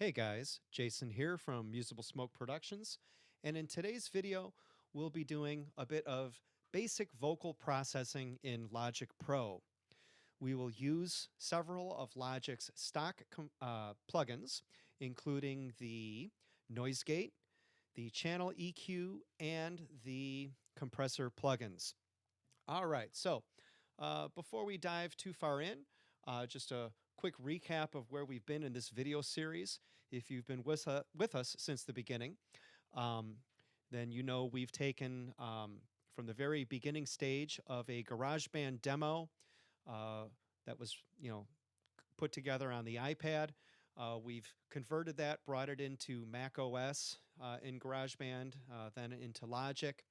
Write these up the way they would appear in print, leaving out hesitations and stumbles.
Hey guys, Jason here from Musical Smoke Productions, and in today's video, we'll be doing a bit of basic vocal processing in Logic Pro. We will use several of Logic's stock plugins, including the noise gate, the channel EQ, and the compressor plugins. All right, so before we dive too far in, just a quick recap of where we've been in this video series. If you've been with us since the beginning, um, then you know we've taken from the very beginning stage of a GarageBand demo that was, put together on the iPad. We've converted that, brought it into Mac OS in GarageBand, then into Logic.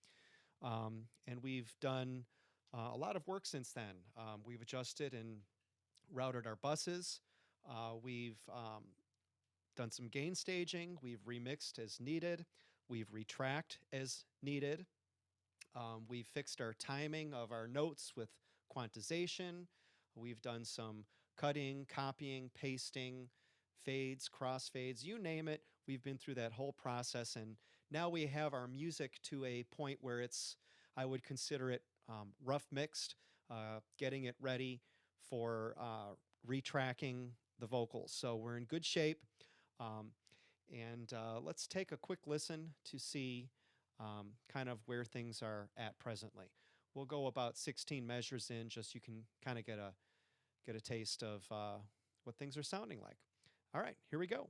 And we've done a lot of work since then. We've adjusted and routed our buses. We've done some gain staging. We've remixed as needed. We've retracked as needed. We've fixed our timing of our notes with quantization. We've done some cutting, copying, pasting, fades, crossfades, you name it. We've been through that whole process, and now we have our music to a point where I would consider it rough mixed, getting it ready for retracking the vocals. So we're in good shape. Um, and let's take a quick listen to see kind of where things are at presently. We'll go about 16 measures in, just you can kind of get a taste of what things are sounding like. All right, here we go.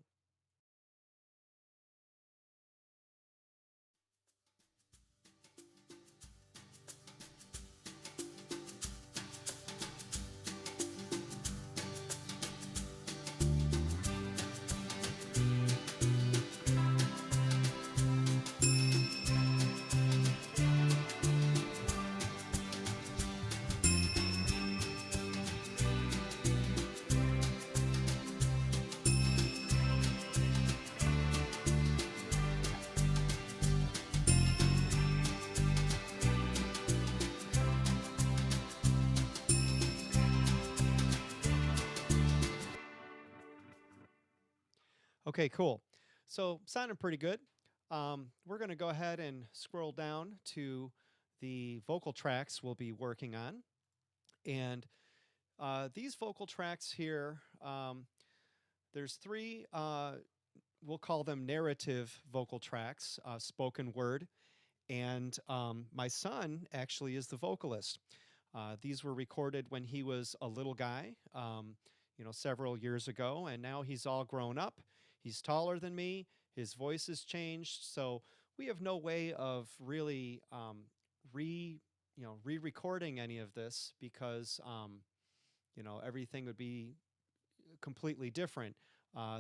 Okay, cool. So sounding pretty good. We're going to go ahead and scroll down to the vocal tracks we'll be working on. And these vocal tracks here, there's three, we'll call them narrative vocal tracks, spoken word. And my son actually is the vocalist. These were recorded when he was a little guy, several years ago, and now he's all grown up. He's taller than me. His voice has changed, so we have no way of really re-recording any of this because everything would be completely different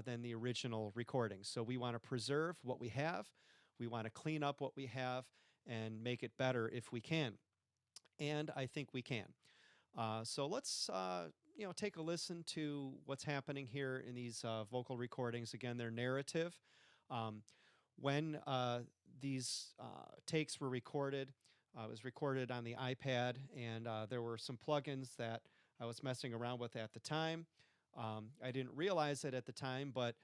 than the original recording. So we want to preserve what we have. We want to clean up what we have and make it better if we can. And I think we can. So let's take a listen to what's happening here in these vocal recordings. Again, they're narrative. When these takes were recorded, it was recorded on the iPad, and there were some plugins that I was messing around with at the time. I didn't realize it at the time, but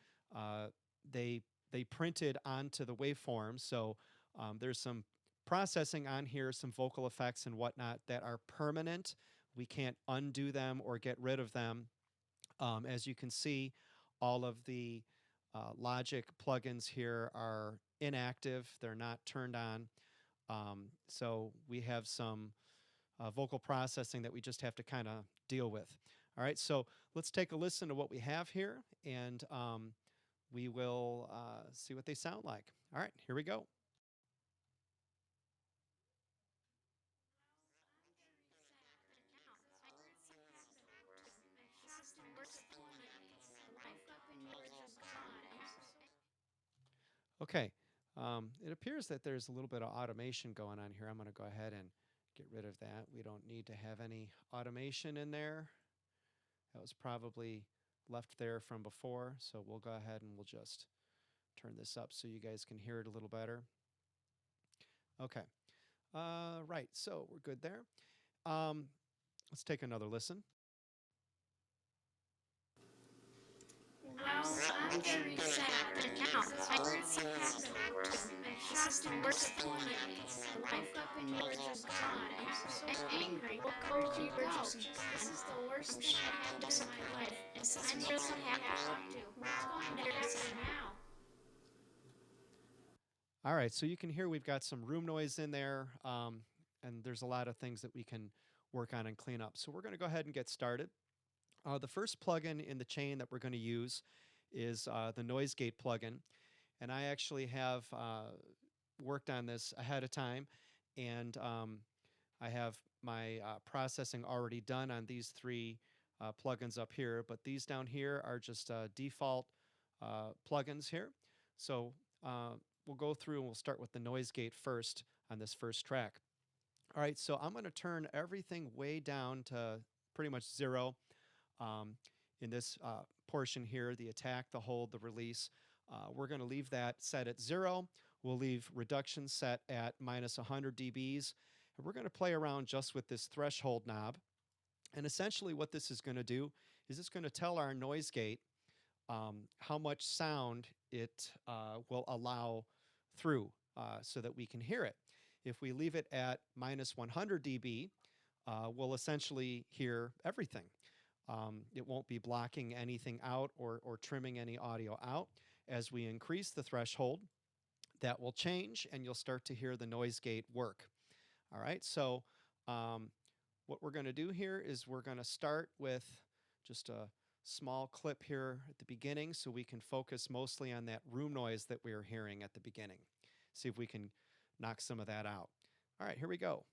they printed onto the waveform. So there's some processing on here, some vocal effects and whatnot that are permanent. We can't undo them or get rid of them. As you can see, all of the Logic plugins here are inactive. They're not turned on. So we have some vocal processing that we just have to kind of deal with. All right, so let's take a listen to what we have here, and we will see what they sound like. All right, here we go. Okay, it appears that there's a little bit of automation going on here. I'm going to go ahead and get rid of that. We don't need to have any automation in there. That was probably left there from before, so we'll go ahead and we'll just turn this up so you guys can hear it a little better. Okay, right, so we're good there. Let's take another listen. Well, I'm very sad because this already happened once. I shot the disappointed. I woke up and you were just gone. I was so angry. What could you go? That's the worst thing that happened in my life. I nearly had to talk to. What's going to happen now? All right, so you can hear we've got some room noise in there, and there's a lot of things that we can work on and clean up. So we're going to go ahead and get started. The first plugin in the chain that we're going to use is the noise gate plugin, and I actually have worked on this ahead of time, and I have my processing already done on these three plugins up here, but these down here are just default plugins here. So uh, we'll go through and we'll start with the noise gate first on this first track. All right, so I'm going to turn everything way down to pretty much zero um, in this portion here, the attack, the hold, the release. We're going to leave that set at zero. We'll leave reduction set at minus 100 dBs. And we're going to play around just with this threshold knob. And essentially what this is going to do is it's going to tell our noise gate how much sound it will allow through so that we can hear it. If we leave it at minus 100 dB, we'll essentially hear everything. It won't be blocking anything out or trimming any audio out. As we increase the threshold, that will change and you'll start to hear the noise gate work. All right, so what we're going to do here is we're going to start with just a small clip here at the beginning so we can focus mostly on that room noise that we are hearing at the beginning. See if we can knock some of that out. All right, here we go.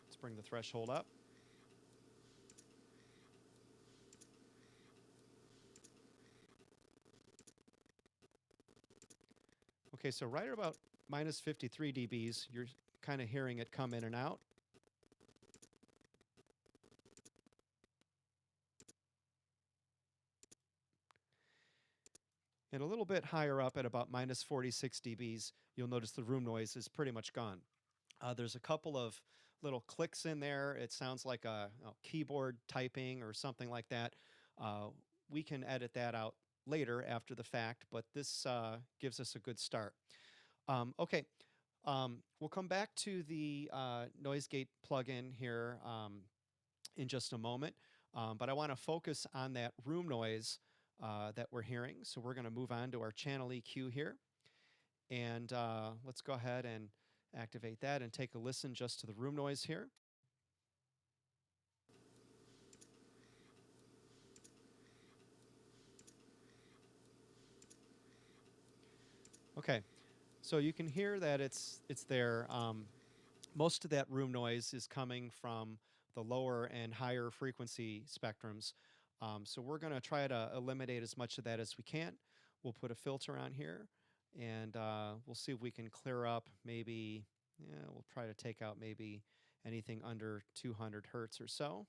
Let's bring the threshold up. Okay, so right at about minus 53 dBs, you're kind of hearing it come in and out. And a little bit higher up at about minus 46 dBs, you'll notice the room noise is pretty much gone. There's a couple of little clicks in there. It sounds like a keyboard typing or something like that. We can edit that out later after the fact, but this gives us a good start. Okay, we'll come back to the noise gate plugin here in just a moment, but I want to focus on that room noise that we're hearing. So we're going to move on to our channel EQ here, and let's go ahead and activate that and take a listen just to the room noise here. Okay, so you can hear that it's there. Most of that room noise is coming from the lower and higher frequency spectrums. So we're going to try to eliminate as much of that as we can. We'll put a filter on here, and we'll see if we can clear up maybe, we'll try to take out maybe anything under 200 hertz or so.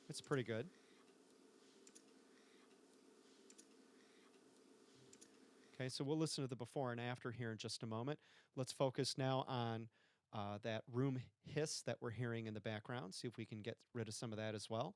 It's pretty good. Okay, so we'll listen to the before and after here in just a moment. Let's focus now on that room hiss that we're hearing in the background, see if we can get rid of some of that as well.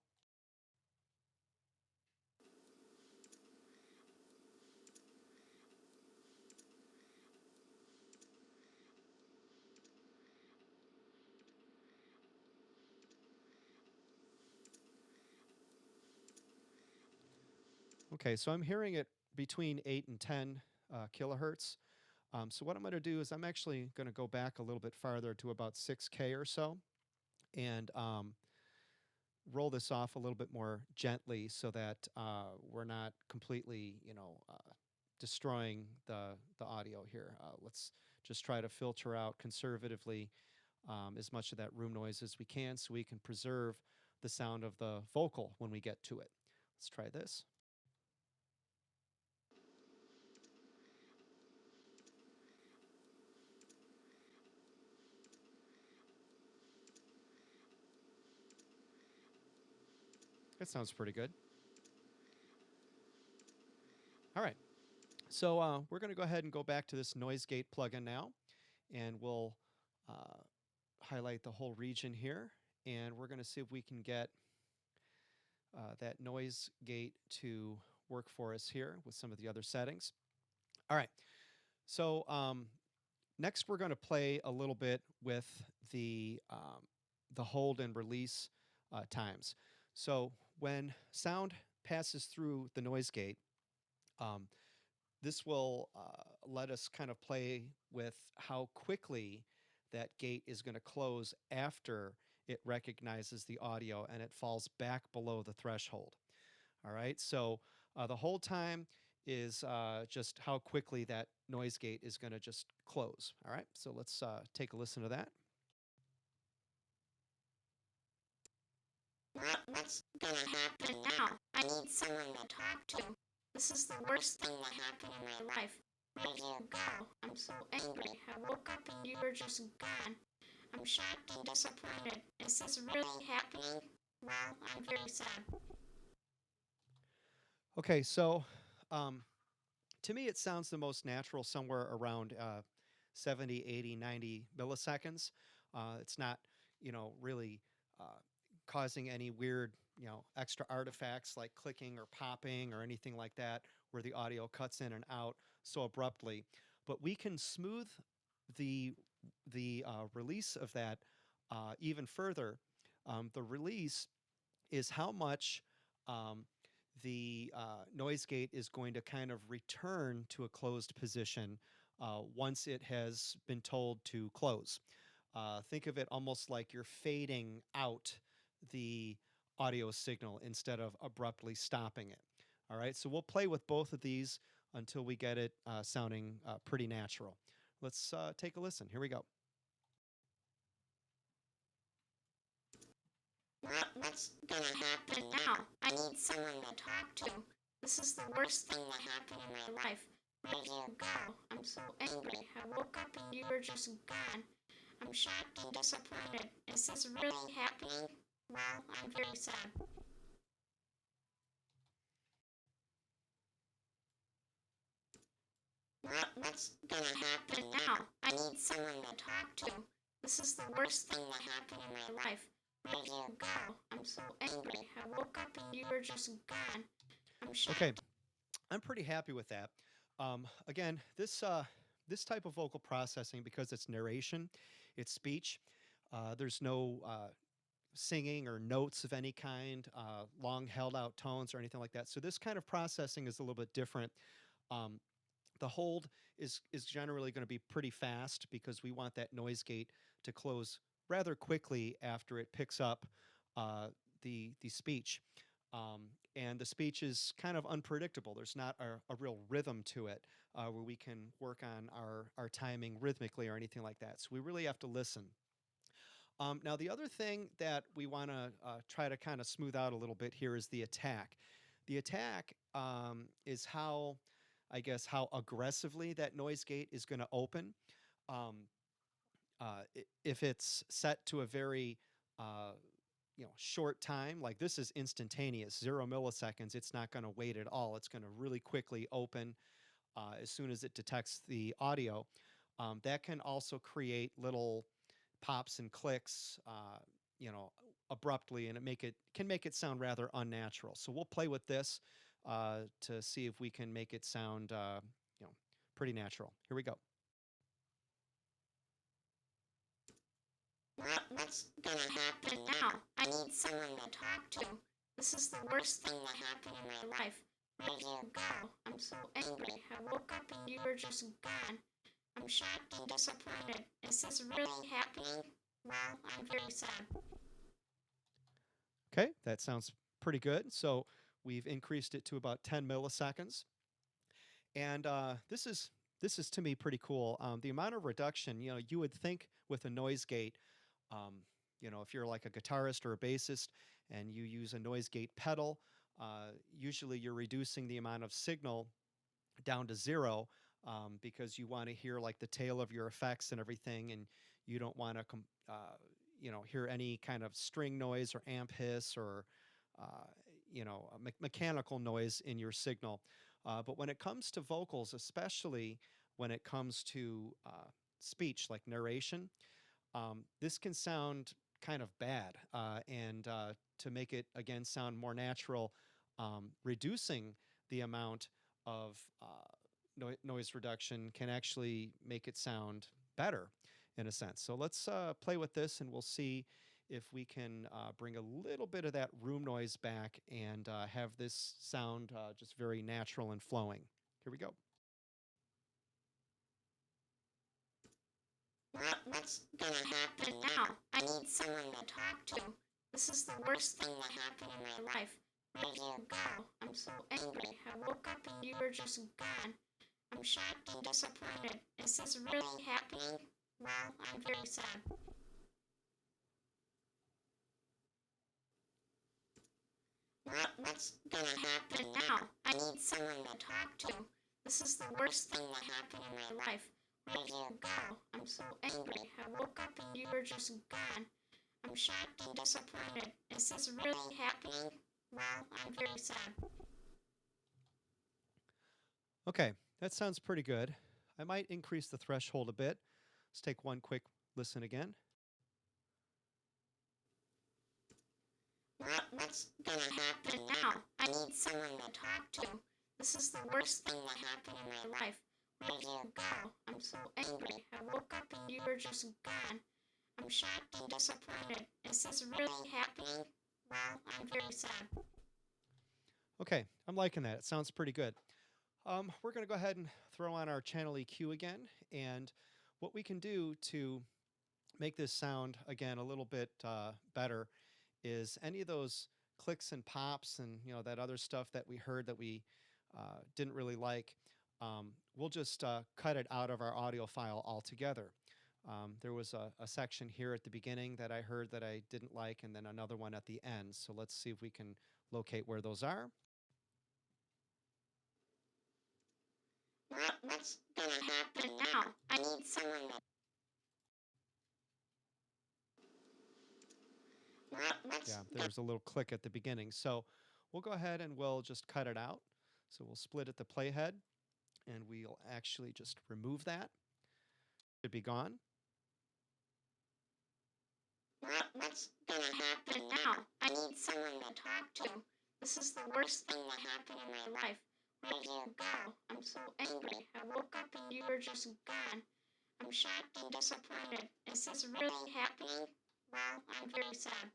Okay, so I'm hearing it between 8 and 10 kilohertz. So what I'm going to do is I'm actually going to go back a little bit farther to about 6K or so and roll this off a little bit more gently so that we're not completely, destroying the audio here. Let's just try to filter out conservatively as much of that room noise as we can so we can preserve the sound of the vocal when we get to it. Let's try this. That sounds pretty good. All right. So we're going to go ahead and go back to this noise gate plugin now, and we'll uh, highlight the whole region here, and we're going to see if we can get that noise gate to work for us here with some of the other settings. All right. So next, we're going to play a little bit with the hold and release times. So when sound passes through the noise gate, um, this will let us kind of play with how quickly that gate is going to close after it recognizes the audio and it falls back below the threshold. All right, so the hold time is just how quickly that noise gate is going to just close. All right, so let's take a listen to that. What's gonna happen now? I need someone to talk to. This is the worst thing that happened in my life. Where'd you go? I'm so angry. I woke up and you were just gone. I'm shocked and disappointed. Is this really happening? Well, I'm very sad. Okay, so um, to me, it sounds the most natural somewhere around 70, 80, 90 milliseconds. It's not, really uh, causing any weird, extra artifacts like clicking or popping or anything like that where the audio cuts in and out so abruptly. But we can smooth the release of that even further. The release is how much um, the noise gate is going to kind of return to a closed position once it has been told to close. Think of it almost like you're fading out the audio signal instead of abruptly stopping it. All right, so we'll play with both of these until we get it sounding pretty natural. Let's take a listen. Here we go. What's gonna happen now? I need someone to talk to. This is the worst thing that happened in my life. Where'd you go? I'm so angry. I woke up and you were just gone. I'm shocked and disappointed. Is this really happening? Well, I'm very sad. What's gonna happen now? I need someone to talk to. This is the worst thing that happened in my life. Where'd you go? I'm so angry. I woke up and you were just gone. I'm shocked. Okay, I'm pretty happy with that. Again, this type of vocal processing, because it's narration, it's speech. There's no singing or notes of any kind, long held out tones or anything like that. So this kind of processing is a little bit different. Um, the hold is generally going to be pretty fast because we want that noise gate to close rather quickly after it picks up uh, the speech. And the speech is kind of unpredictable. There's not a real rhythm to it where we can work on our timing rhythmically or anything like that. So we really have to listen. Now, the other thing that we want to try to kind of smooth out a little bit here is the attack. The attack is how, I guess, how aggressively that noise gate is going to open. Um, if it's set to a very short time, like this is instantaneous, 0 milliseconds, it's not going to wait at all. It's going to really quickly open as soon as it detects the audio. That can also create little pops and clicks, abruptly, and it can make it sound rather unnatural. So we'll play with this to see if we can make it sound, pretty natural. Here we go. What's gonna happen now? I need someone to talk to. This is the worst thing that happened in my life. Where'd you go? I'm so angry. I woke up and you were just gone. I'm shocked and disappointed. Is this really happening? Well, I'm very sad. Okay, that sounds pretty good. So we've increased it to about 10 milliseconds. And this is to me pretty cool. The amount of reduction, you would think with a noise gate, um, if you're like a guitarist or a bassist and you use a noise gate pedal, usually you're reducing the amount of signal down to zero because you want to hear like the tail of your effects and everything, and you don't want to, hear any kind of string noise or amp hiss or mechanical noise in your signal. But when it comes to vocals, especially when it comes to speech like narration, this can sound kind of bad. And to make it again sound more natural, reducing the amount of noise reduction can actually make it sound better in a sense. So let's play with this and we'll see if we can bring a little bit of that room noise back and have this sound just very natural and flowing. Here we go. What's gonna happen now? I need someone to talk to. This is the worst thing that happened in my life. Where did you go? I'm so angry. I woke up and you were just gone. I'm shocked and disappointed. Is this really happening? Well, I'm very sad. What's gonna happen now? I need someone to talk to. This is the worst thing that happened in my life. Where did you go? I'm so angry. I woke up and you were just gone. I'm shocked and disappointed. Is this really happening? Well, I'm very sad. Okay, that sounds pretty good. I might increase the threshold a bit. Let's take one quick listen again. What's gonna happen now? I need someone to talk to. This is the worst thing that happened in my life. Where did you go? I'm so angry. I woke up and you were just gone. I'm shocked and disappointed. Is this really happening? Well, I'm very sad. Okay, I'm liking that. It sounds pretty good. We're going to go ahead and throw on our channel EQ again. And what we can do to make this sound, again, a little bit better is any of those clicks and pops and that other stuff that we heard that we didn't really like, we'll just cut it out of our audio file altogether. There was a section here at the beginning that I heard that I didn't like, and then another one at the end. So let's see if we can locate where those are. What's gonna happen now? I need someone to... Yeah, there's a little click at the beginning. So we'll go ahead and we'll just cut it out. So we'll split at the playhead, and we'll actually just remove that. It should be gone. What's gonna happen now? I need someone to talk to. This is the worst thing that happened in my life. Where did you go? I'm so angry. I woke up and you were just gone. I'm shocked and disappointed. Is this really happening? Well, I'm very sad.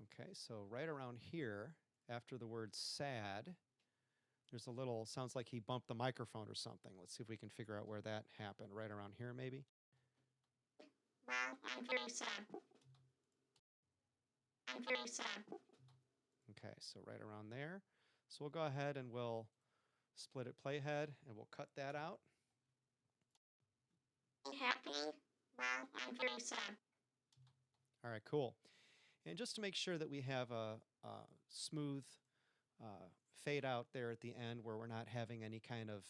Okay, so right around here, after the word sad, there's a little, sounds like he bumped the microphone or something. Let's see if we can figure out where that happened. Right around here, maybe? Well, I'm very sad. I'm very sad. Okay, so right around there. So we'll go ahead and we'll split it playhead, and we'll cut that out. Happening? Well, I'm very sad. All right, cool. And just to make sure that we have a smooth fade out there at the end where we're not having any kind of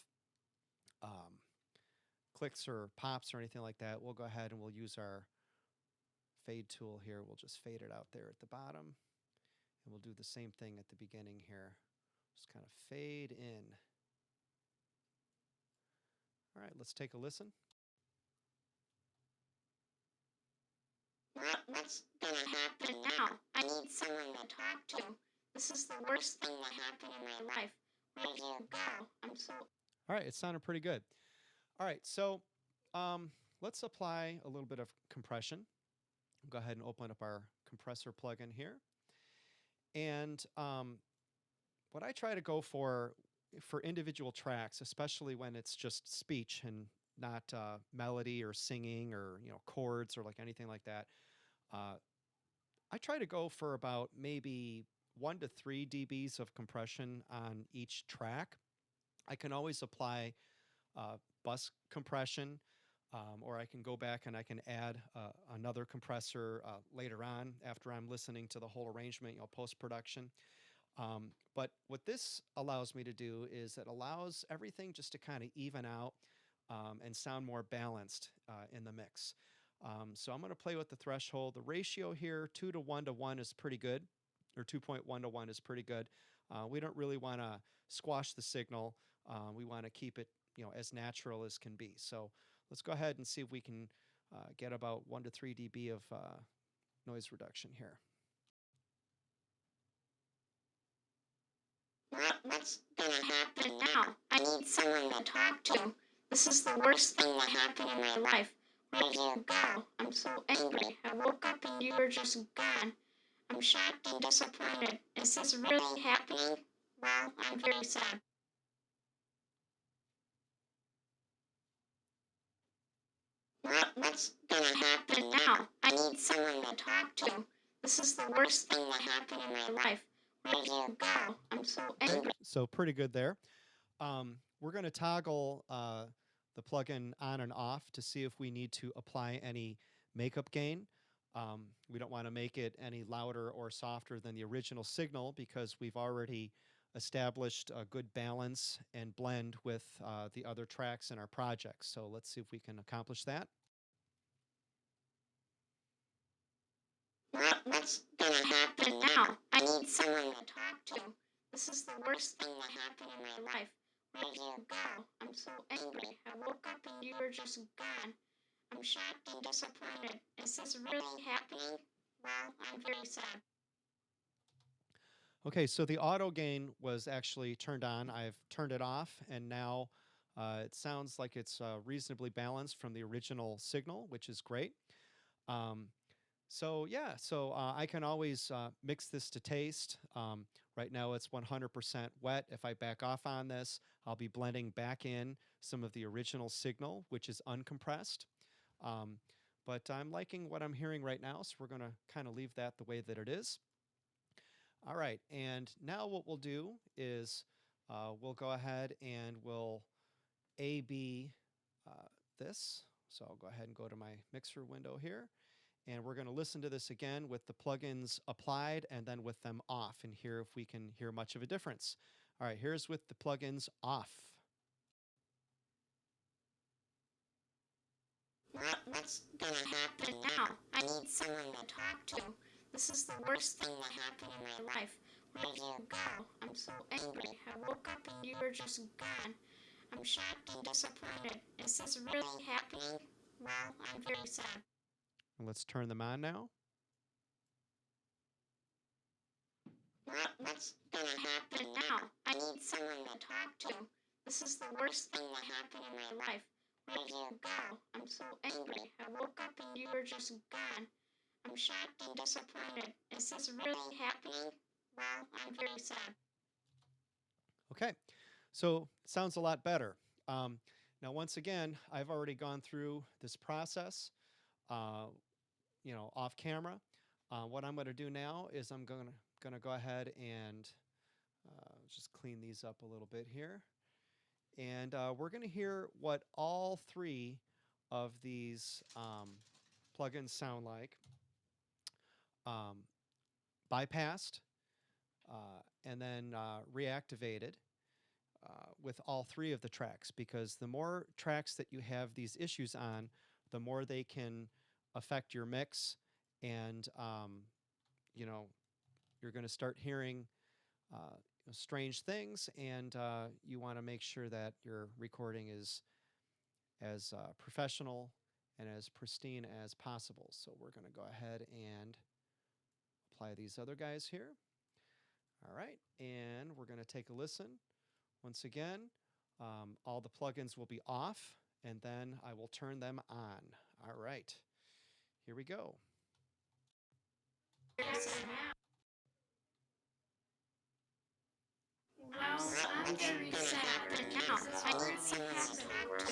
clicks or pops or anything like that, we'll go ahead and we'll use our fade tool here. We'll just fade it out there at the bottom. And we'll do the same thing at the beginning here. Just kind of fade in. All right, let's take a listen. What's gonna happen now? I need someone to talk to. This is the worst thing that happened in my life. Where did you go? I'm so... All right, it sounded pretty good. All right, so let's apply a little bit of compression. Go ahead and open up our compressor plugin here. And what I try to go for individual tracks, especially when it's just speech and not melody or singing or chords or like anything like that, I try to go for about maybe 1 to 3 dBs of compression on each track. I can always apply bus compression, or I can go back and I can add another compressor later on after I'm listening to the whole arrangement, post-production. But what this allows me to do is it allows everything just to kind of even out and sound more balanced in the mix. So I'm going to play with the threshold. The ratio here, 2 to 1 to 1 is pretty good. or 2.1 to 1 is pretty good. We don't really want to squash the signal. We want to keep it, as natural as can be. So let's go ahead and see if we can get about 1 to 3 dB of noise reduction here. What's gonna happen now? I need someone to talk to. This is the worst thing that happened in my life. Where'd you go? I'm so angry. I woke up and you were just gone. I'm shocked and disappointed. Is this really happening? Well, I'm very sad. What's gonna happen now? I need someone to talk to. This is the worst thing that happened in my life. Where'd you go? I'm so angry. Okay, so pretty good there. We're going to toggle the plugin on and off to see if we need to apply any makeup gain. We don't want to make it any louder or softer than the original signal because we've already established a good balance and blend with the other tracks in our project. So let's see if we can accomplish that. What's gonna happen now? I need someone to talk to. This is the worst thing that happened in my life. Where'd you go? I'm so angry. I woke up and you were just gone. I'm shocked and disappointed. Is this really happening? Well, I'm very sad. Okay, so the auto gain was actually turned on. I've turned it off, and now it sounds like it's reasonably balanced from the original signal, which is great. So yeah, so I can always mix this to taste. Right now it's 100% wet. If I back off on this, I'll be blending back in some of the original signal, which is uncompressed. But I'm liking what I'm hearing right now, so we're going to kind of leave that the way that it is. All right, and now what we'll do is we'll go ahead and we'll A-B this. So I'll go ahead and go to my mixer window here. And we're going to listen to this again with the plugins applied and then with them off and hear if we can hear much of a difference. All right, here's with the plugins off. What's gonna happen now? I need someone to talk to. This is the worst thing that happened in my life. Where'd you go? I'm so angry. I woke up and you were just gone. I'm shocked and disappointed. Is this really happening? Well, I'm very sad. And let's turn them on now. What's gonna happen now? I need someone to talk to. This is the worst thing that happened in my life. Where'd you go? I'm so angry. I woke up and you were just gone. I'm shocked and disappointed. Is this really happening? Well, I'm very sad. Okay, so it sounds a lot better. Now, once again, I've already gone through this process, off camera. What I'm going to do now is I'm going to go ahead and just clean these up a little bit here. And we're going to hear what all three of these plugins sound like. Bypassed and then reactivated with all three of the tracks, because the more tracks that you have these issues on, the more they can affect your mix, and you're going to start hearing strange things, and you want to make sure that your recording is as professional and as pristine as possible. So we're going to go ahead and apply these other guys here. All right, and we're going to take a listen. Once again, all the plugins will be off, and then I will turn them on. All right, here we go. Well, I'm very sad right now. I need someone to talk to.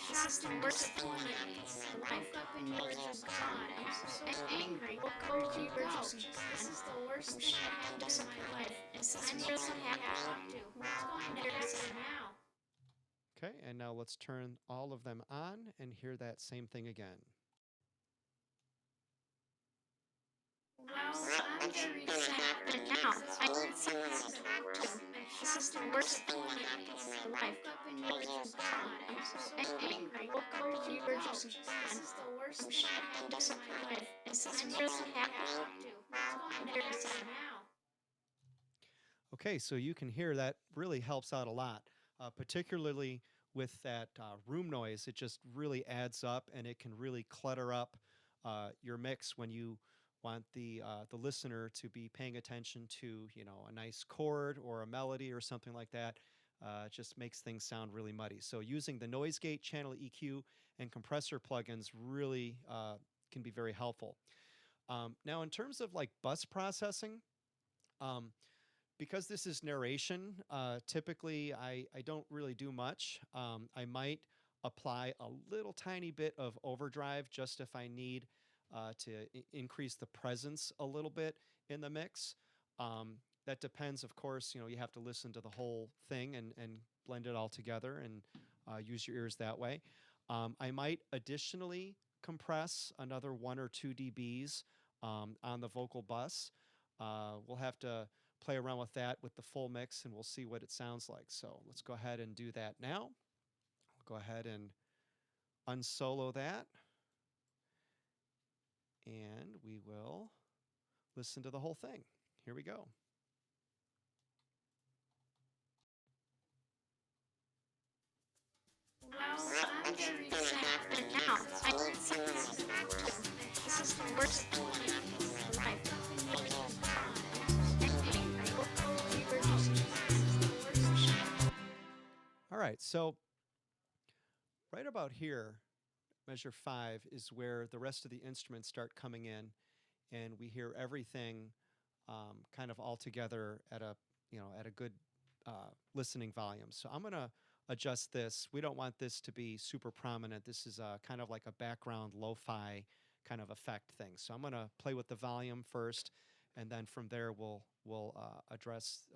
This is the worst thing that happened in my life. And you were just gone. I'm so angry. Where'd you go? This is the worst thing that happened in my life. Is this really happening? Well, I'm very sad now. Okay, and now let's turn all of them on and hear that same thing again. Well, I'm very sad right now. I need someone to talk to. This is the worst thing that happened in my life. And you were just gone. I'm so angry. Where'd you go? I'm shocked and disappointed. Is this really happening? Well, I'm very sad now. Okay, so you can hear that really helps out a lot, particularly with that room noise. It just really adds up, and it can really clutter up your mix when you want the listener to be paying attention to a nice chord or a melody or something like that. It just makes things sound really muddy. So using the noise gate, channel EQ, and compressor plugins really can be very helpful. Now, in terms of like bus processing. Um, because this is narration, typically I don't really do much. I might apply a little tiny bit of overdrive just if I need to increase the presence a little bit in the mix. That depends, of course. You have to listen to the whole thing and blend it all together and use your ears that way. I might additionally compress another 1 or 2 dBs on the vocal bus. We'll have to play around with that with the full mix and we'll see what it sounds like. So let's go ahead and do that now. I'll go ahead and unsolo that and we will listen to the whole thing. Here we go. Well, I'm very sad right now. I didn't see this. This is the worst point in my life. All right, so right about here, measure 5 is where the rest of the instruments start coming in and we hear everything kind of all together at a good listening volume. So I'm going to adjust this. We don't want this to be super prominent. This is kind of like a background lo-fi kind of effect thing. So I'm going to play with the volume first, and then from there we'll address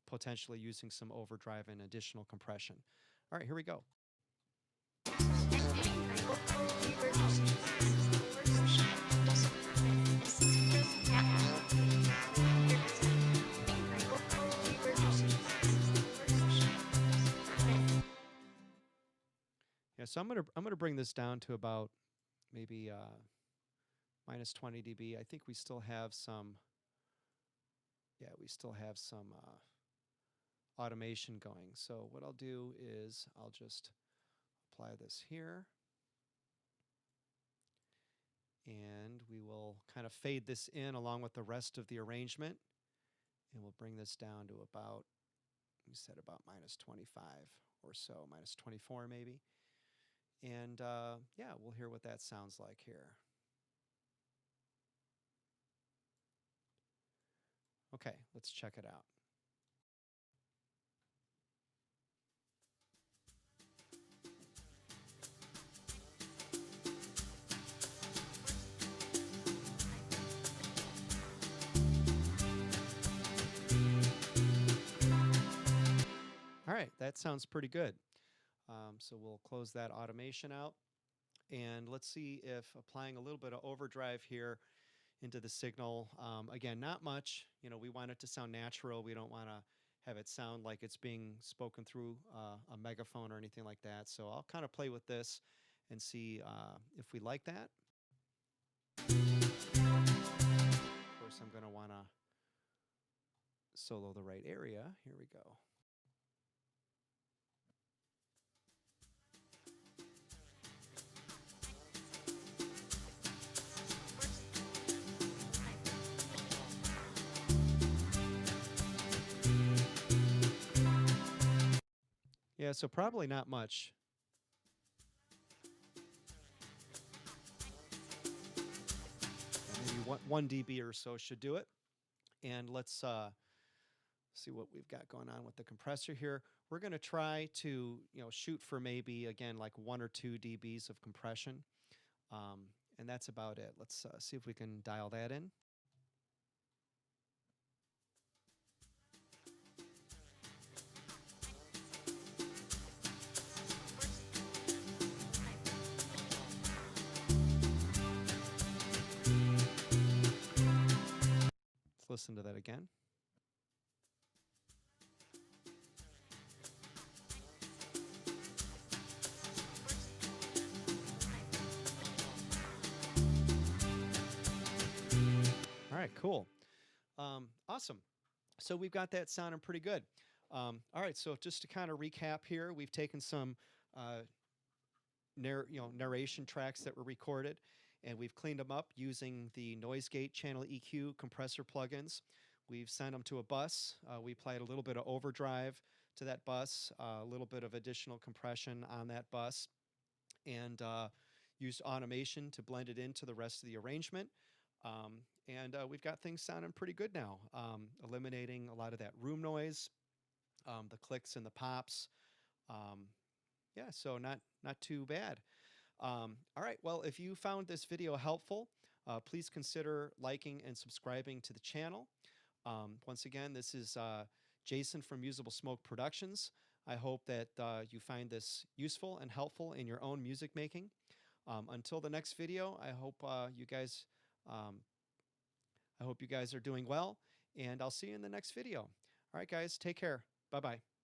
potentially using some overdrive and additional compression. All right, here we go. Yeah, so I'm gonna bring this down to about maybe minus 20 dB. I think we still have some. Yeah, we still have some automation going. So what I'll do is I'll just apply this here, and we will kind of fade this in along with the rest of the arrangement, and we'll bring this down to about, we said about minus 25 or so, minus 24 maybe. And yeah, we'll hear what that sounds like here. Okay, let's check it out. All right, that sounds pretty good. So we'll close that automation out. And let's see if applying a little bit of overdrive here into the signal. Again, not much. We want it to sound natural. We don't want to have it sound like it's being spoken through a megaphone or anything like that. So I'll kind of play with this and see if we like that. Of course, I'm going to want to solo the right area. Here we go. Yeah, so probably not much. Maybe 1 dB or so should do it. And let's see what we've got going on with the compressor here. We're going to try to shoot for maybe, again, like 1 or 2 dBs of compression. And that's about it. Let's see if we can dial that in. Let's listen to that again. All right, cool. Awesome. So we've got that sounding pretty good. All right, so just to kind of recap here, we've taken some uh, narration tracks that were recorded, and we've cleaned them up using the noise gate channel EQ compressor plugins. We've sent them to a bus. We applied a little bit of overdrive to that bus, a little bit of additional compression on that bus, and used automation to blend it into the rest of the arrangement. And we've got things sounding pretty good now, eliminating a lot of that room noise, the clicks and the pops. Um, yeah, so not too bad. All right, well, if you found this video helpful, please consider liking and subscribing to the channel. Once again, this is Jason from Usable Smoke Productions. I hope that you find this useful and helpful in your own music making. Until the next video, um, I hope you guys are doing well, and I'll see you in the next video. All right, guys, take care. Bye bye.